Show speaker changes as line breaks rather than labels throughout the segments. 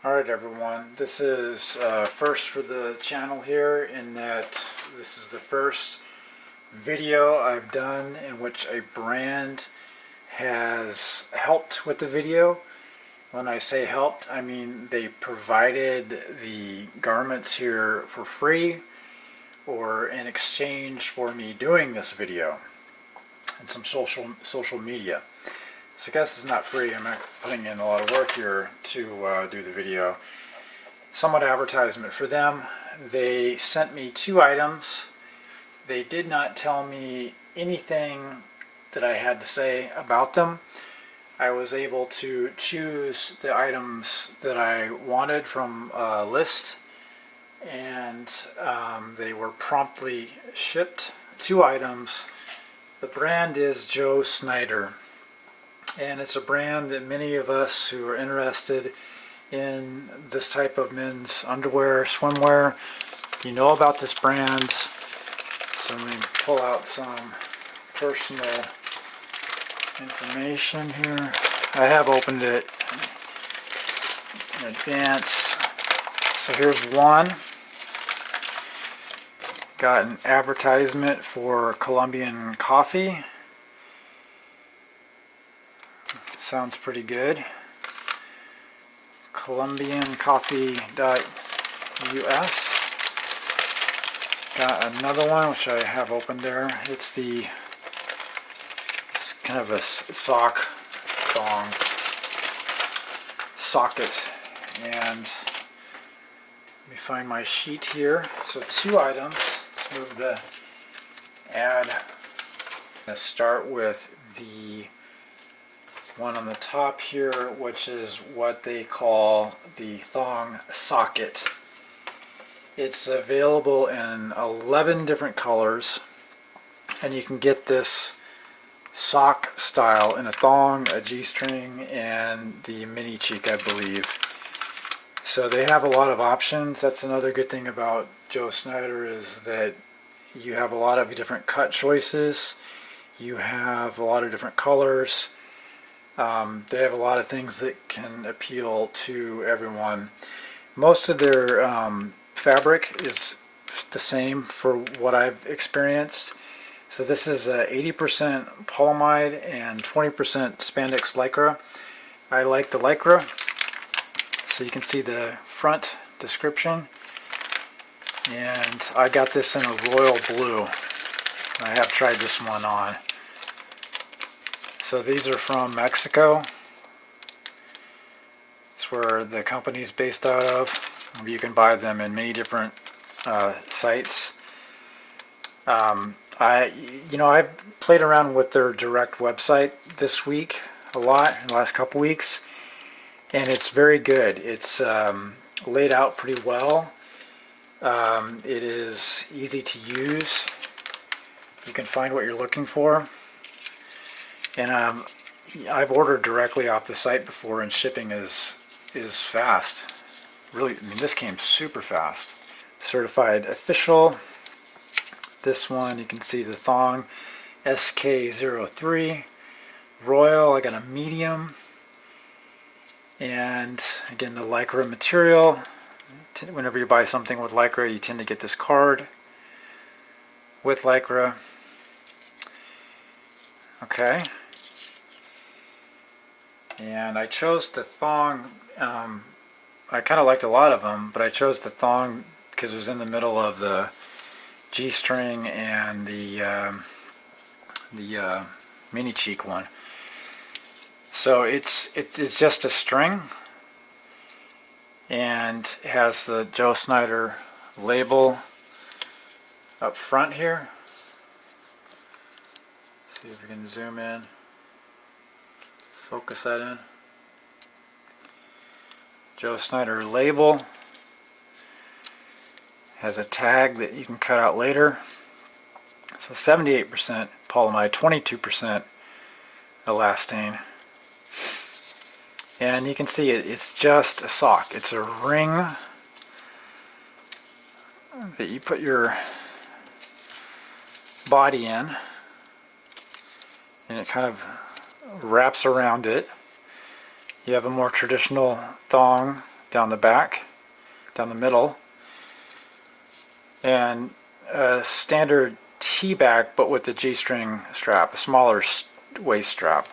Alright everyone, this is first for the channel here in that this is the first video I've done in which a brand has helped with the video. When I say helped, I mean they provided the garments here for free or in exchange for me doing this video and some social media. So I guess it's not free. I'm not putting in a lot of work here to do the video. Somewhat advertisement for them. They sent me 2 items. They did not tell me anything that I had to say about them. I was able to choose the items that I wanted from a list, and they were promptly shipped. 2 items. The brand is Snyder. And it's a brand that many of us who are interested in this type of men's underwear, swimwear, you know about this brand. So let me pull out some personal information here. I have opened it in advance. So here's one. Got an advertisement for Colombian coffee. Sounds pretty good. colombiancoffee.us. Got another one which I have opened there. It's kind of a thong socket. And let me find my sheet here. So 2 items. Let's move the ad. Let's start with the one on the top here, which is what they call the thong socket. It's available in 11 different colors, and you can get this sock style in a thong, a G-string, and the mini cheek, I believe. So they have a lot of options. That's another good thing about Snyder, is that you have a lot of different cut choices. You have a lot of different colors. They have a lot of things that can appeal to everyone. Most of their fabric is the same for what I've experienced. So this is 80% polyamide and 20% spandex lycra. I like the lycra. So you can see the front description. And I got this in a royal blue. I have tried this one on. So these are from Mexico. It's where the company's based out of. You can buy them in many different sites. I've played around with their direct website this week a lot, in the last couple weeks, and it's very good. It's laid out pretty well. It is easy to use. You can find what you're looking for. And I've ordered directly off the site before, and shipping is fast. Really, I mean, this came super fast. Certified official. This one, you can see the thong SK03 Royal. I got a medium. And again, the lycra material. Whenever you buy something with lycra, you tend to get this card with lycra. Okay. And I chose the thong. I kind of liked a lot of them, but I chose the thong because it was in the middle of the G-string and the mini cheek one. So it's just a string, and it has the Snyder label up front here. See if we can zoom in. Focus that in. Snyder label. Has a tag that you can cut out later. So 78% polyamide, 22% elastane. And you can see it's just a sock. It's a ring that you put your body in, and it kind of wraps around it. You have a more traditional thong down the back, down the middle, and a standard T-back but with the G-string strap, a smaller waist strap.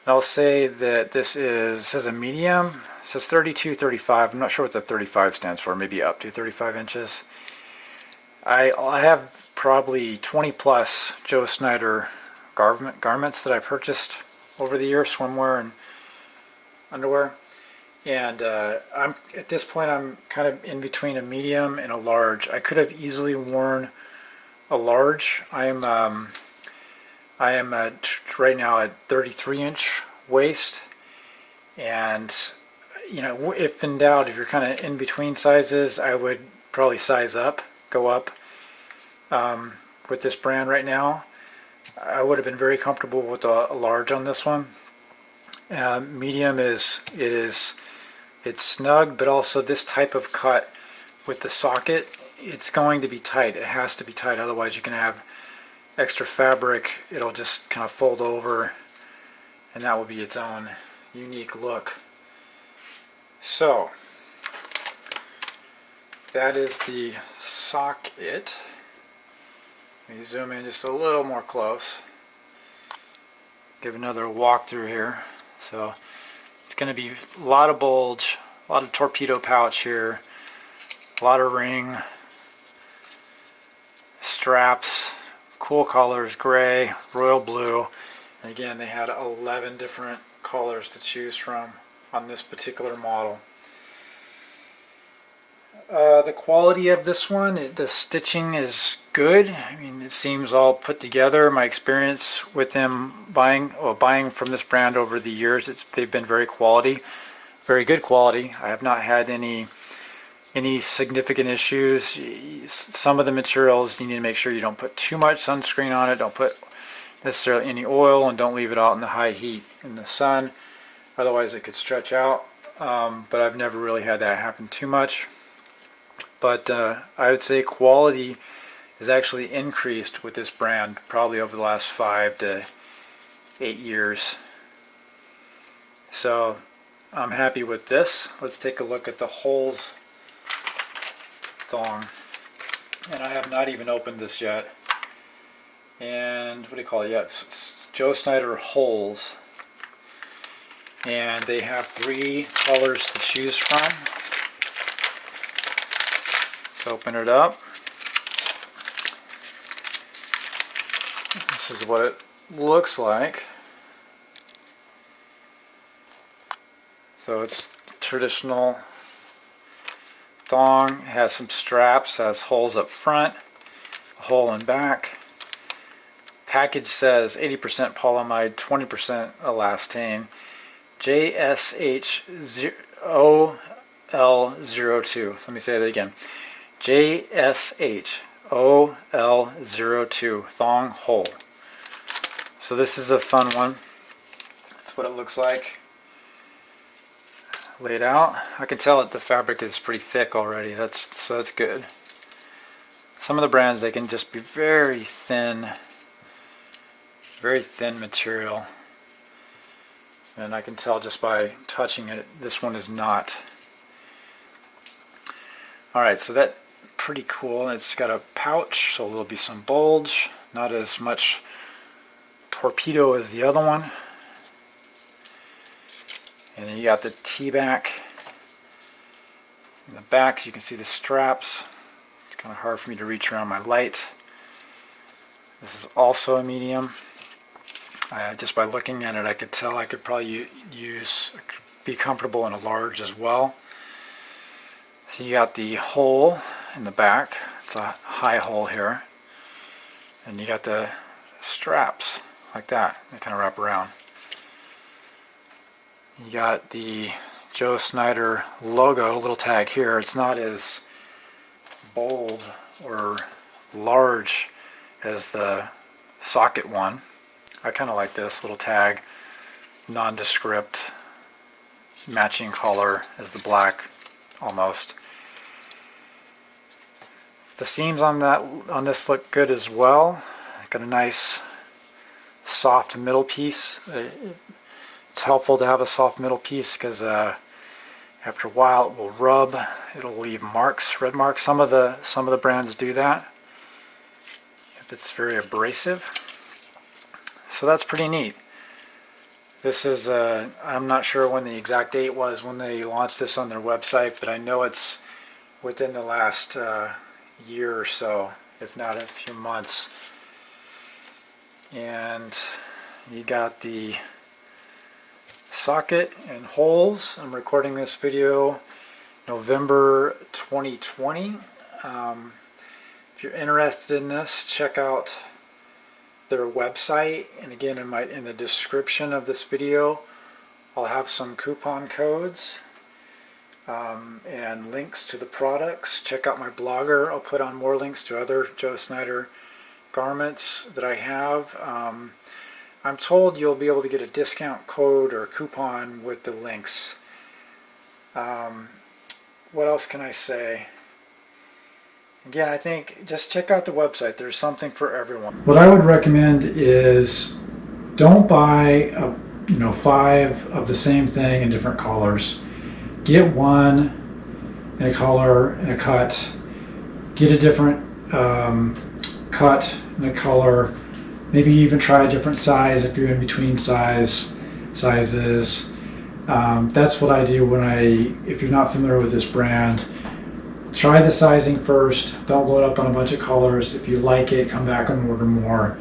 I'll say that this says a medium. It says 32, 35. I'm not sure what the 35 stands for. Maybe up to 35 inches. I have probably 20 plus Joe Snyder garments that I purchased over the years, swimwear and underwear. And I'm at this point I'm kind of in between a medium and a large. I could have easily worn a large. I am right now at 33-inch waist, and you know, if in doubt, if you're kind of in between sizes, I would probably size up, go up. With this brand right now, I would have been very comfortable with a large on this one. Medium it's snug, but also this type of cut with the socket, it's going to be tight. It has to be tight, otherwise you can have extra fabric. It'll just kind of fold over, and that will be its own unique look. So that is the socket. Let me zoom in just a little more close. Give another walkthrough here. So it's going to be a lot of bulge, a lot of torpedo pouch here, a lot of ring, straps, cool colors, gray, royal blue, and again they had 11 different colors to choose from on this particular model. The quality of this one, the stitching is good. I mean, it seems all put together. My experience with them buying from this brand over the years, they've been very good quality. I have not had any significant issues. Some of the materials, you need to make sure you don't put too much sunscreen on it, don't put necessarily any oil, and don't leave it out in the high heat in the sun, otherwise it could stretch out. But I've never really had that happen too much. But I would say quality has actually increased with this brand probably over the last 5 to 8 years. So I'm happy with this. Let's take a look at the holes thong. And I have not even opened this yet. And what do you call it? Yeah, it's Joe Snyder holes. And they have 3 colors to choose from. Let's open it up. This is what it looks like. So it's traditional thong. It has some straps, has holes up front, a hole in back. Package says 80% polyamide, 20% elastane. JSH0L02. Let me say that again. JSH0L02 thong hole. So this is a fun one. That's what it looks like laid out. I can tell that the fabric is pretty thick already. So that's good. Some of the brands, they can just be very thin material, and I can tell just by touching it. This one is not. Alright, so that's pretty cool. It's got a pouch, so there'll be some bulge, not as much torpedo as the other one. And then you got the T-back in the back, so you can see the straps. It's kind of hard for me to reach around my light. This is also a medium. Just by looking at it, I could tell I could probably be comfortable in a large as well. So you got the hole in the back. It's a high hole here. And you got the straps like that. They kind of wrap around. You got the Joe Snyder logo, little tag here. It's not as bold or large as the socket one. I kind of like this little tag, nondescript, matching color as the black almost. The seams on this look good as well. Got a nice soft middle piece. It's helpful to have a soft middle piece because After a while it will rub, it'll leave marks, red marks. Some of the brands do that if it's very abrasive. So that's pretty neat. This is, I'm not sure when the exact date was when they launched this on their website, but I know it's within the last year or so, if not a few months. And you got the socket and holes. I'm recording this video November 2020. If you're interested in this, check out their website, and again in the description of this video I'll have some coupon codes and links to the products. Check out my blogger. I'll put on more links to other Joe Snyder garments that I have. I'm told you'll be able to get a discount code or coupon with the links. What else can I say? Again, I think just check out the website. There's something for everyone. What I would recommend is don't buy 5 of the same thing in different colors. Get one in a color and a cut. Get a different cut and a color. Maybe even try a different size if you're in between sizes. That's what I do if you're not familiar with this brand. Try the sizing first. Don't load up on a bunch of colors. If you like it, come back and order more.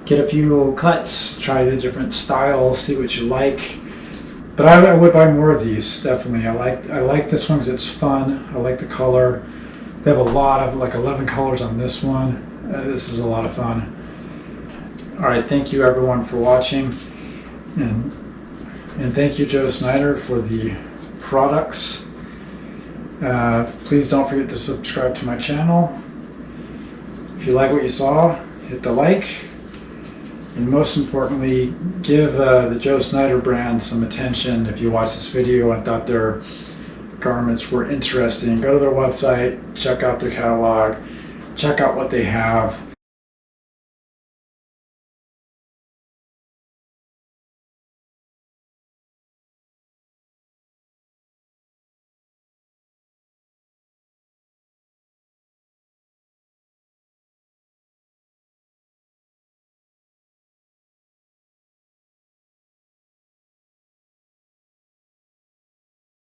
Get a few cuts. Try the different styles. See what you like. But I would buy more of these, definitely. I like this one because it's fun. I like the color. They have a lot of, like 11 colors on this one. This is a lot of fun. Alright, thank you everyone for watching. And thank you, Joe Snyder, for the products. Please don't forget to subscribe to my channel. If you like what you saw, hit the like. And most importantly, give the Joe Snyder brand some attention. If you watched this video and thought their garments were interesting, go to their website, check out their catalog, check out what they have.